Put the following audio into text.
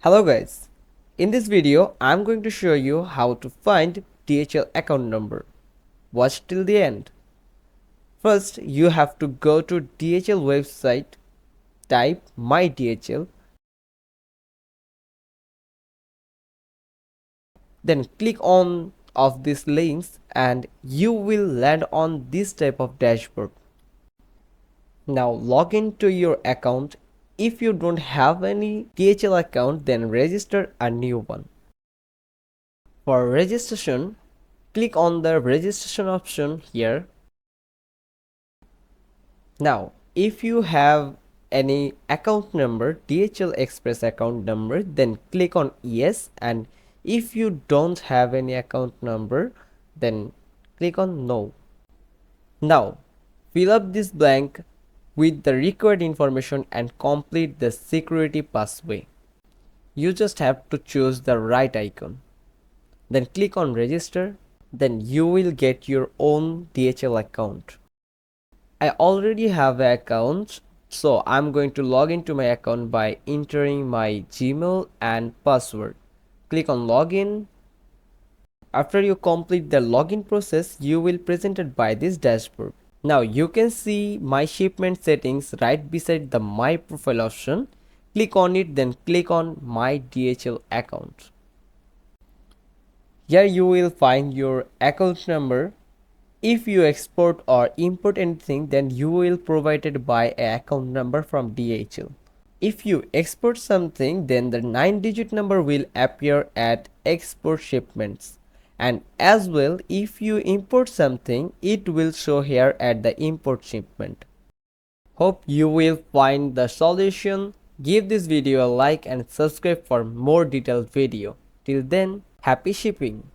Hello guys, in this video I'm going to show you how to find DHL account number. Watch till the end. First you have to go to DHL website, type my DHL, then click on of these links and you will land on this type of dashboard. Now log into your account. If you don't have any DHL account, then register a new one. For registration, click on the registration option here. Now, if you have any account number, DHL Express account number, then click on yes, and if you don't have any account number, then click on no. Now, fill up this blank with the required information and complete the security pathway. You just have to choose the right icon. Then click on register. Then you will get your own DHL account. I already have an account, so I'm going to log into my account by entering my Gmail and password. Click on login. After you complete the login process, you will presented by this dashboard. Now you can see my shipment settings right beside the my profile option. Click on it, then click on my DHL account. Here you will find your account number. If you export or import anything, then you will provided by an account number from DHL. If you export something, then the 9-digit number will appear at export shipments. And as well, if you import something, it will show here at the import shipment. Hope you will find the solution. Give this video a like and subscribe for more detailed video. Till then, happy shipping.